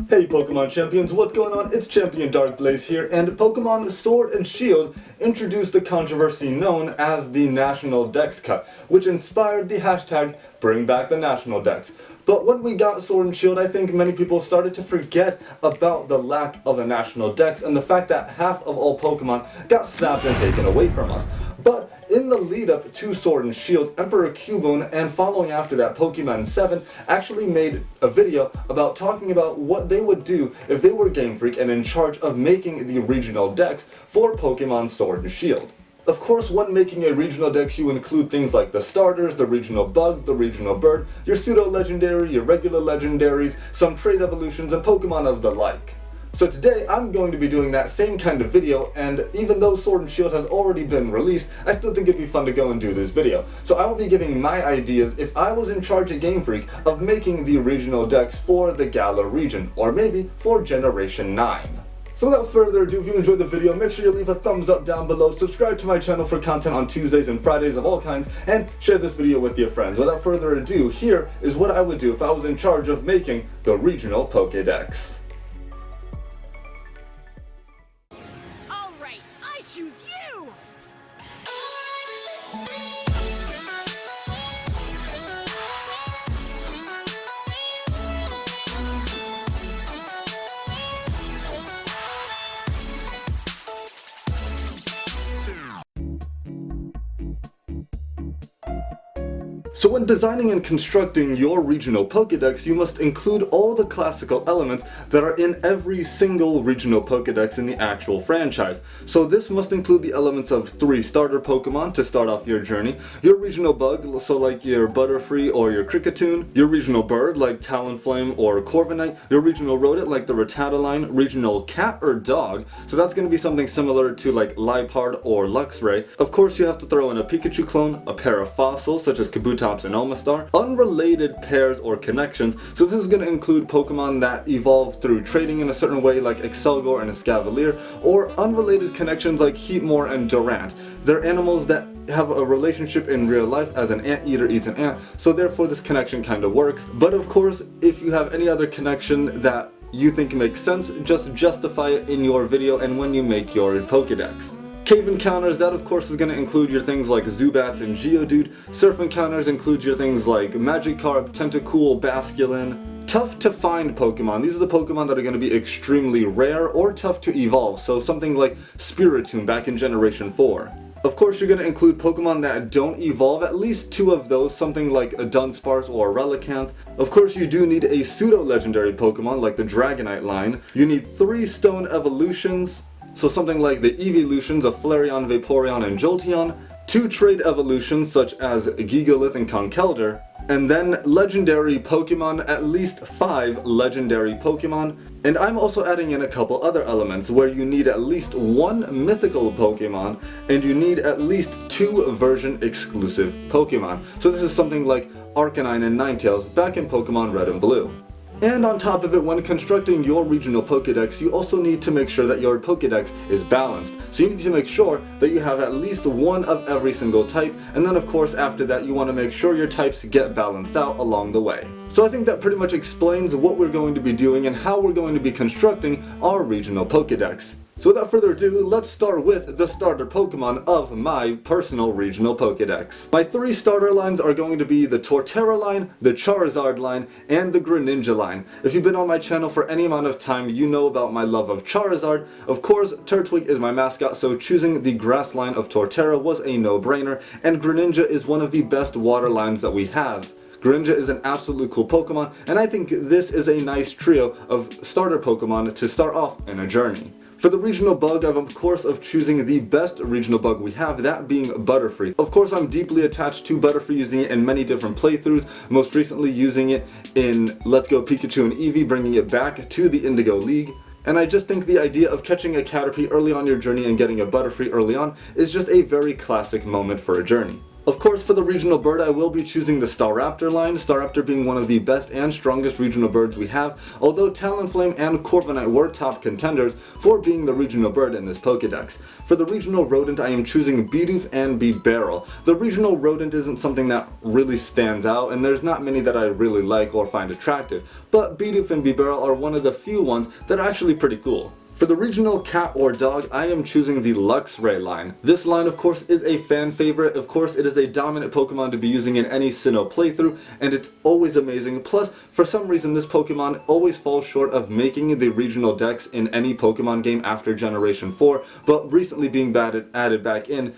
Hey Pokemon champions, what's going on? It's Champion DarkBlaze here, and Pokemon Sword and Shield introduced the controversy known as the National Dex Cut, which inspired the hashtag #BringBackTheNationalDex. But when we got Sword and Shield, I think many people started to forget about the lack of a National Dex and the fact that half of all Pokemon got snapped and taken away from us. But in the lead up to Sword and Shield, Emperor Cubone and following after that Pokemon 7 actually made a video about talking about what they would do if they were Game Freak and in charge of making the regional dex for Pokemon Sword and Shield. Of course, when making a regional dex, you include things like the starters, the regional bug, the regional bird, your pseudo-legendary, your regular legendaries, some trade evolutions, and Pokemon of the like. So today, I'm going to be doing that same kind of video, and even though Sword and Shield has already been released, I still think it'd be fun to go and do this video. So I will be giving my ideas if I was in charge at Game Freak of making the regional dex for the Galar region, or maybe for Generation 9. So without further ado, if you enjoyed the video, make sure you leave a thumbs up down below, subscribe to my channel for content on Tuesdays and Fridays of all kinds, and share this video with your friends. Without further ado, here is what I would do if I was in charge of making the regional Pokedex. Alright, I choose you! So when designing and constructing your regional Pokedex, you must include all the classical elements that are in every single regional Pokedex in the actual franchise. So this must include the elements of 3 starter Pokemon to start off your journey, your regional bug, so like your Butterfree or your Kricketune, your regional bird like Talonflame or Corviknight, your regional rodent like the Rattataline, regional cat or dog, so that's going to be something similar to like Liepard or Luxray. Of course you have to throw in a Pikachu clone, a pair of fossils such as Kabutops and Omastar, unrelated pairs or connections, so this is going to include Pokemon that evolve through trading in a certain way like Excelgor and Escavalier, or unrelated connections like Heatmor and Durant. They're animals that have a relationship in real life, as an anteater eats an ant, so therefore this connection kind of works. But of course, if you have any other connection that you think makes sense, just justify it in your video and when you make your Pokedex. Cave encounters, that of course is going to include your things like Zubats and Geodude. Surf encounters include your things like Magikarp, Tentacool, Basculin. Tough to find Pokemon, these are the Pokemon that are going to be extremely rare or tough to evolve, so something like Spiritomb back in Generation 4. Of course you're going to include Pokemon that don't evolve, at least 2 of those, something like a Dunsparce or a Relicanth. Of course you do need a pseudo-legendary Pokemon like the Dragonite line. You need 3 stone evolutions, so something like the evolutions of Flareon, Vaporeon, and Jolteon, 2 trade evolutions such as Gigalith and Conkeldurr, and then legendary Pokemon, at least 5 legendary Pokemon. And I'm also adding in a couple other elements where you need at least 1 mythical Pokemon and you need at least 2 version exclusive Pokemon. So this is something like Arcanine and Ninetales back in Pokemon Red and Blue. And on top of it, when constructing your regional Pokedex, you also need to make sure that your Pokedex is balanced. So you need to make sure that you have at least 1 of every single type, and then of course after that you want to make sure your types get balanced out along the way. So I think that pretty much explains what we're going to be doing and how we're going to be constructing our regional Pokedex. So without further ado, let's start with the starter Pokemon of my personal regional Pokedex. My 3 starter lines are going to be the Torterra line, the Charizard line, and the Greninja line. If you've been on my channel for any amount of time, you know about my love of Charizard. Of course, Turtwig is my mascot, so choosing the grass line of Torterra was a no-brainer, and Greninja is one of the best water lines that we have. Greninja is an absolutely cool Pokemon, and I think this is a nice trio of starter Pokemon to start off in a journey. For the regional bug, I'm of course choosing the best regional bug we have, that being Butterfree. Of course I'm deeply attached to Butterfree, using it in many different playthroughs, most recently using it in Let's Go Pikachu and Eevee, bringing it back to the Indigo League. And I just think the idea of catching a Caterpie early on your journey and getting a Butterfree early on is just a very classic moment for a journey. Of course, for the regional bird, I will be choosing the Staraptor line, Staraptor being one of the best and strongest regional birds we have, although Talonflame and Corviknight were top contenders for being the regional bird in this Pokedex. For the regional rodent, I am choosing Bidoof and Bibarel. The regional rodent isn't something that really stands out, and there's not many that I really like or find attractive, but Bidoof and Bibarel are one of the few ones that are actually pretty cool. For the regional cat or dog, I am choosing the Luxray line. This line, of course, is a fan favorite. Of course, it is a dominant Pokemon to be using in any Sinnoh playthrough, and it's always amazing. Plus, for some reason, this Pokemon always falls short of making the regional dex in any Pokemon game after Generation 4, but recently being added back in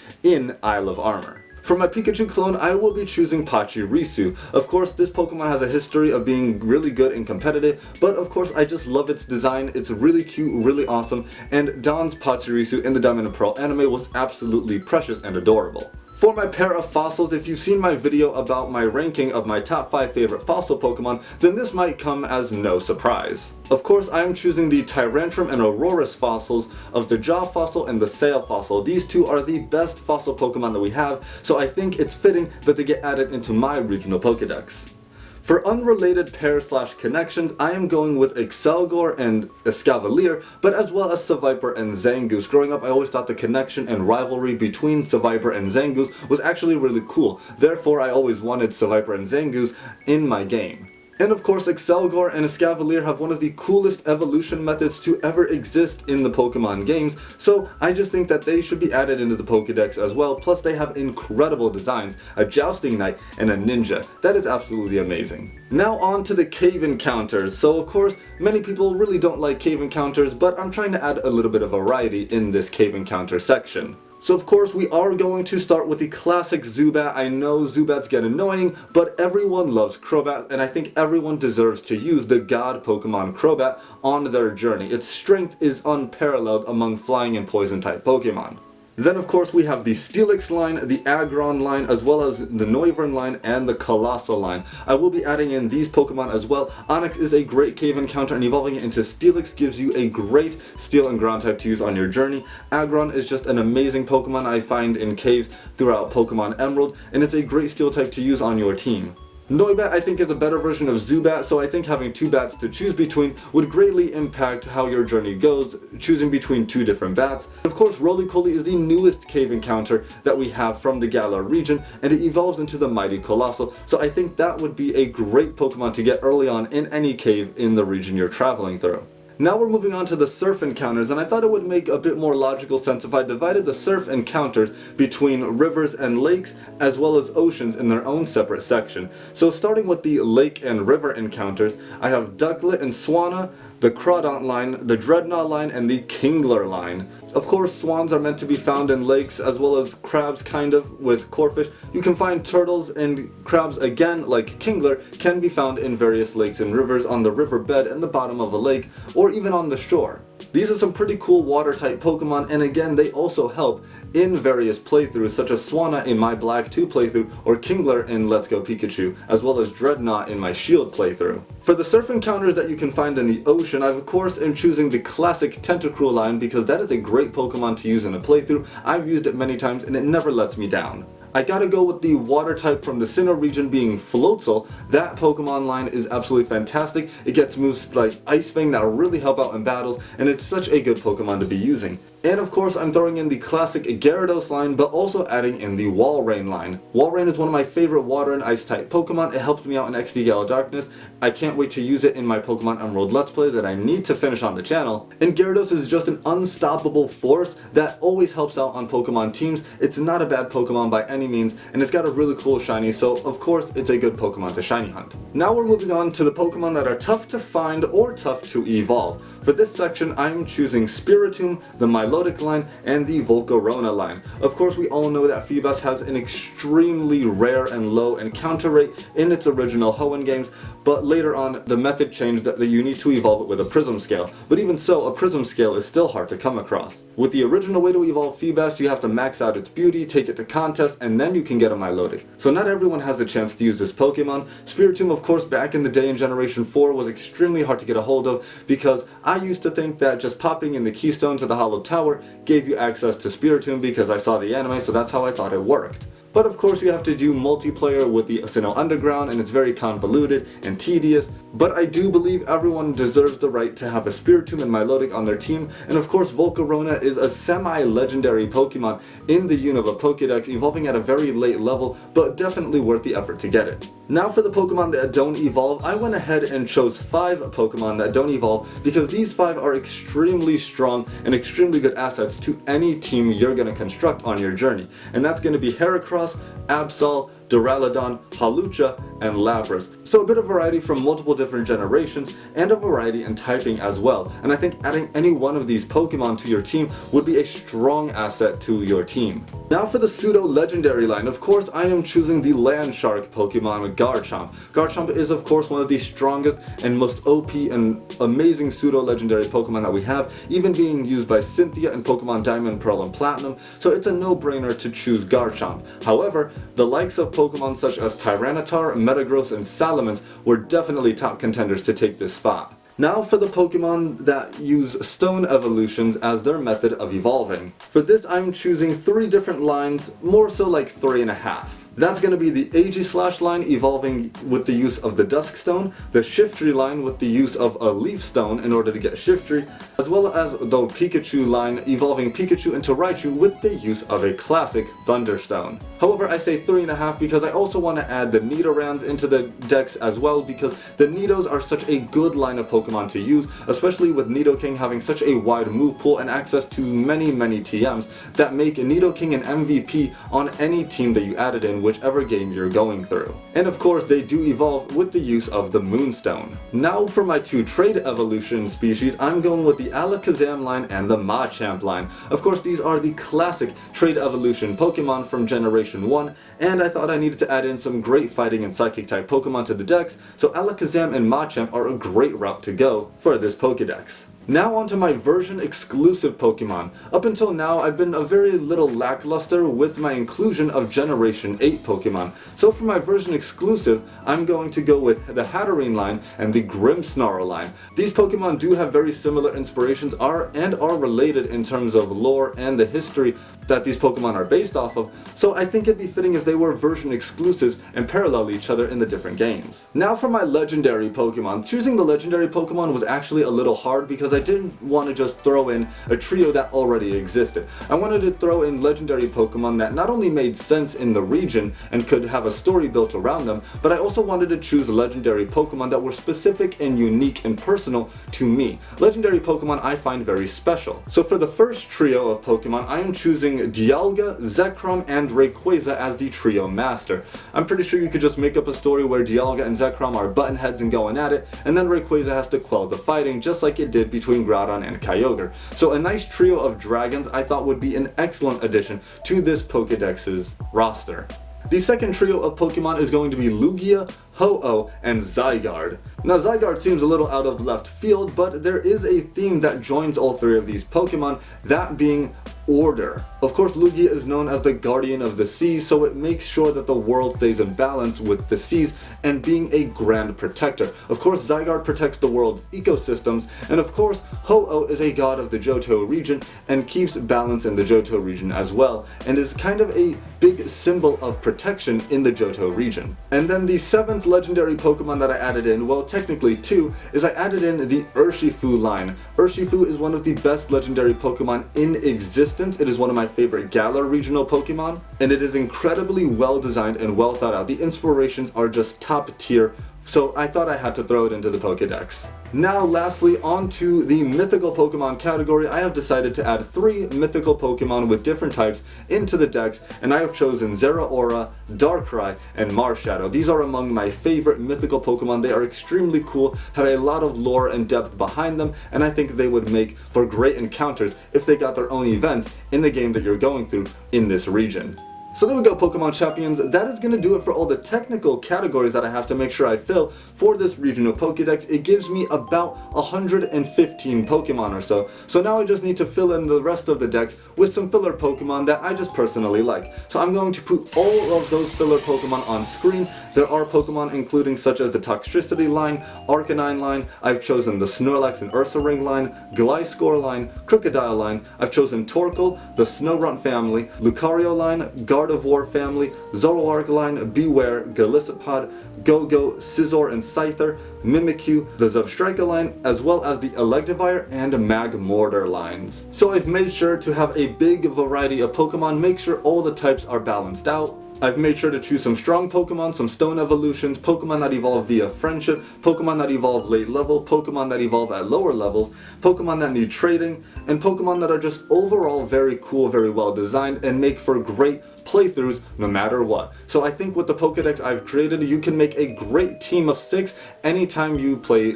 Isle of Armor. For my Pikachu clone, I will be choosing Pachirisu. Of course, this Pokemon has a history of being really good and competitive, but of course I just love its design. It's really cute, really awesome, and Dawn's Pachirisu in the Diamond and Pearl anime was absolutely precious and adorable. For my pair of fossils, if you've seen my video about my ranking of my top 5 favorite fossil Pokemon, then this might come as no surprise. Of course, I am choosing the Tyrantrum and Aurorus fossils of the Jaw fossil and the Sail fossil. These two are the best fossil Pokemon that we have, so I think it's fitting that they get added into my regional Pokedex. For unrelated pair/connections, I am going with Excelgor and Escavalier, but as well as Seviper and Zangoose. Growing up, I always thought the connection and rivalry between Seviper and Zangoose was actually really cool. Therefore, I always wanted Seviper and Zangoose in my game. And of course, Excelgor and Escavalier have one of the coolest evolution methods to ever exist in the Pokemon games, so I just think that they should be added into the Pokedex as well. Plus, they have incredible designs, a Jousting Knight and a Ninja. That is absolutely amazing. Now on to the cave encounters. So of course, many people really don't like cave encounters, but I'm trying to add a little bit of variety in this cave encounter section. So of course we are going to start with the classic Zubat. I know Zubats get annoying, but everyone loves Crobat, and I think everyone deserves to use the god Pokemon Crobat on their journey. Its strength is unparalleled among flying and poison type Pokemon. Then of course we have the Steelix line, the Aggron line, as well as the Noivern line and the Colossal line. I will be adding in these Pokemon as well. Onix is a great cave encounter, and evolving it into Steelix gives you a great Steel and Ground type to use on your journey. Aggron is just an amazing Pokemon I find in caves throughout Pokemon Emerald, and it's a great Steel type to use on your team. Noibat I think is a better version of Zubat, so I think having two bats to choose between would greatly impact how your journey goes, choosing between two different bats. Of course, Roly-Poly is the newest cave encounter that we have from the Galar region, and it evolves into the Mighty Colossal, so I think that would be a great Pokemon to get early on in any cave in the region you're traveling through. Now we're moving on to the surf encounters, and I thought it would make a bit more logical sense if I divided the surf encounters between rivers and lakes as well as oceans in their own separate section. So starting with the lake and river encounters, I have Ducklet and Swanna, the Crawdaunt line, the Dreadnought line, and the Kingler line. Of course, swans are meant to be found in lakes, as well as crabs kind of with Corphish. You can find turtles and crabs again, like Kingler, can be found in various lakes and rivers on the riverbed and the bottom of a lake, or even on the shore. These are some pretty cool water type Pokemon, and again they also help in various playthroughs, such as Swanna in my Black 2 playthrough or Kingler in Let's Go Pikachu, as well as Dreadnought in my Shield playthrough. For the surf encounters that you can find in the ocean, I of course am choosing the classic Tentacruel line because that is a great Pokemon to use in a playthrough. I've used it many times and it never lets me down. I gotta go with the water type from the Sinnoh region being Floatzel. That Pokemon line is absolutely fantastic. It gets moves like Ice Fang that really help out in battles, and it's such a good Pokemon to be using. And of course I'm throwing in the classic Gyarados line, but also adding in the Walrein line. Walrein is one of my favorite water and ice type Pokemon. It helped me out in XD Gala Darkness. I can't wait to use it in my Pokemon Emerald Let's Play that I need to finish on the channel. And Gyarados is just an unstoppable force that always helps out on Pokemon teams. It's not a bad Pokemon by any means, and it's got a really cool shiny, so of course it's a good Pokemon to shiny hunt. Now we're moving on to the Pokemon that are tough to find or tough to evolve. For this section I'm choosing Spiritomb, the Milotic line, and the Volcarona line. Of course we all know that Feebas has an extremely rare and low encounter rate in its original Hoenn games, but later on the method changed that you need to evolve it with a Prism Scale. But even so, a Prism Scale is still hard to come across. With the original way to evolve Feebas, you have to max out its beauty, take it to contests, and then you can get a Milotic. So not everyone has the chance to use this Pokemon. Spiritomb, of course, back in the day in Generation 4 was extremely hard to get a hold of because I used to think that just popping in the keystone to the Hollow Tower gave you access to Spiritomb because I saw the anime, so that's how I thought it worked. But of course you have to do multiplayer with the Sinnoh Underground, and it's very convoluted and tedious, but I do believe everyone deserves the right to have a Spiritomb and Milotic on their team, and of course Volcarona is a semi-legendary Pokemon in the Unova Pokedex, evolving at a very late level, but definitely worth the effort to get it. Now for the Pokemon that don't evolve, I went ahead and chose 5 Pokemon that don't evolve because these 5 are extremely strong and extremely good assets to any team you're going to construct on your journey. And that's going to be Heracross, Absol, Duraludon, Hawlucha, and Lapras. So a bit of variety from multiple different generations, and a variety in typing as well. And I think adding any one of these Pokemon to your team would be a strong asset to your team. Now for the pseudo-legendary line, of course I am choosing the Land Shark Pokemon Garchomp. Garchomp is of course one of the strongest and most OP and amazing pseudo-legendary Pokemon that we have, even being used by Cynthia in Pokemon Diamond, Pearl, and Platinum, so it's a no-brainer to choose Garchomp. However, the likes of Pokemon such as Tyranitar, Metagross, and Salamence were definitely top contenders to take this spot. Now for the Pokemon that use Stone evolutions as their method of evolving. For this I'm choosing 3 different lines, more so like 3.5. That's going to be the Aegislash line evolving with the use of the Dusk Stone, the Shiftry line with the use of a Leaf Stone in order to get Shiftry, as well as the Pikachu line evolving Pikachu into Raichu with the use of a classic Thunderstone. However, I say 3.5 because I also want to add the Nidorans into the dex as well, because the Nidos are such a good line of Pokemon to use, especially with Nidoking having such a wide move pool and access to many TMs that make Nidoking an MVP on any team that you added in whichever game you're going through. And of course they do evolve with the use of the Moonstone. Now for my 2 trade evolution species, I'm going with the Alakazam line and the Machamp line. Of course these are the classic trade evolution Pokemon from Generation 1, and I thought I needed to add in some great fighting and psychic type Pokemon to the dex, so Alakazam and Machamp are a great route to go for this Pokedex. Now onto my version exclusive Pokemon. Up until now I've been a very little lackluster with my inclusion of Generation 8 Pokemon. So for my version exclusive, I'm going to go with the Hatterene line and the Grimmsnarl line. These Pokemon do have very similar inspirations are related in terms of lore and the history that these Pokemon are based off of, so I think it'd be fitting if they were version exclusives and parallel each other in the different games. Now for my legendary Pokemon. Choosing the legendary Pokemon was actually a little hard because I didn't want to just throw in a trio that already existed. I wanted to throw in legendary Pokemon that not only made sense in the region and could have a story built around them, but I also wanted to choose legendary Pokemon that were specific and unique and personal to me. Legendary Pokemon I find very special. So for the first trio of Pokemon, I am choosing Dialga, Zekrom, and Rayquaza as the trio master. I'm pretty sure you could just make up a story where Dialga and Zekrom are button heads and going at it, and then Rayquaza has to quell the fighting just like it did between Groudon and Kyogre. So a nice trio of dragons I thought would be an excellent addition to this Pokedex's roster. The second trio of Pokemon is going to be Lugia, Ho-Oh, and Zygarde. Now Zygarde seems a little out of left field, but there is a theme that joins all 3 of these Pokemon, that being order. Of course Lugia is known as the guardian of the seas, so it makes sure that the world stays in balance with the seas and being a grand protector. Of course Zygarde protects the world's ecosystems, and of course Ho-Oh is a god of the Johto region and keeps balance in the Johto region as well, and is kind of a big symbol of protection in the Johto region. And then the 7th legendary Pokemon that I added in, well technically 2, is I added in the Urshifu line. Urshifu is one of the best legendary Pokemon in existence. It is one of my favorite Galar regional Pokemon, and it is incredibly well designed and well thought out. The inspirations are just top tier, so I thought I had to throw it into the Pokedex. Now lastly, onto the mythical Pokemon category, I have decided to add 3 mythical Pokemon with different types into the dex, and I have chosen Zeraora, Darkrai, and Marshadow. These are among my favorite mythical Pokemon. They are extremely cool, have a lot of lore and depth behind them, and I think they would make for great encounters if they got their own events in the game that you're going through in this region. So there we go, Pokemon champions. That is going to do it for all the technical categories that I have to make sure I fill for this regional Pokedex. It gives me about 115 Pokemon or so. So now I just need to fill in the rest of the dex with some filler Pokemon that I just personally like. So I'm going to put all of those filler Pokemon on screen. There are Pokemon including such as the Toxtricity line, Arcanine line, I've chosen the Snorlax and Ursaring line, Gliscor line, Crocodile line, I've chosen Torkoal, the Snorunt family, Lucario line, Gardevoir family, Zoroark line, Beware, Golisopod, Go-Go, Scizor and Scyther, Mimikyu, the Zebstrika line, as well as the Electivire and Magmortar lines. So I've made sure to have a big variety of Pokemon, make sure all the types are balanced out. I've made sure to choose some strong Pokemon, some stone evolutions, Pokemon that evolve via friendship, Pokemon that evolve late level, Pokemon that evolve at lower levels, Pokemon that need trading, and Pokemon that are just overall very cool, very well designed, and make for great playthroughs no matter what. So I think with the Pokedex I've created, you can make a great team of 6 anytime you play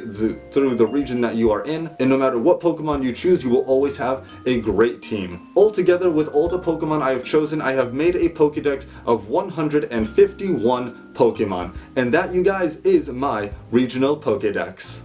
through the region that you are in, and no matter what Pokemon you choose, you will always have a great team. Altogether, with all the Pokemon I have chosen, I have made a Pokedex of 151 Pokemon, and that, you guys, is my regional Pokedex.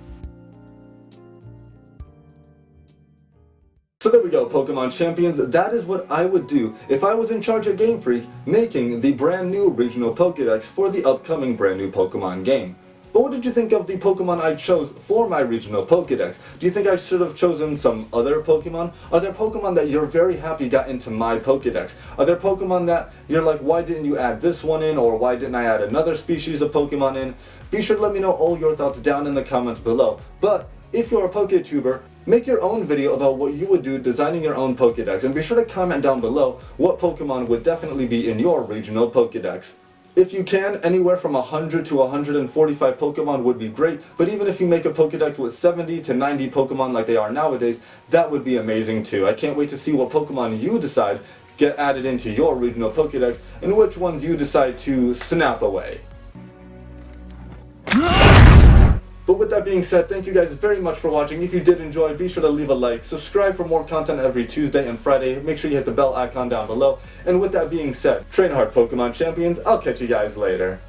So there we go, Pokemon Champions. That is what I would do if I was in charge at Game Freak, making the brand new regional Pokedex for the upcoming brand new Pokemon game. But what did you think of the Pokemon I chose for my regional Pokedex? Do you think I should have chosen some other Pokemon? Are there Pokemon that you're very happy got into my Pokedex? Are there Pokemon that you're like, why didn't you add this one in, or why didn't I add another species of Pokemon in? Be sure to let me know all your thoughts down in the comments below. But if you're a PokeTuber, make your own video about what you would do designing your own Pokedex, and be sure to comment down below what Pokemon would definitely be in your regional Pokedex. If you can, anywhere from 100 to 145 Pokemon would be great, but even if you make a Pokedex with 70 to 90 Pokemon like they are nowadays, that would be amazing too. I can't wait to see what Pokemon you decide get added into your regional Pokedex, and which ones you decide to snap away. But with that being said, thank you guys very much for watching. If you did enjoy, be sure to leave a like, subscribe for more content every Tuesday and Friday, make sure you hit the bell icon down below, and with that being said, train hard Pokemon Champions, I'll catch you guys later.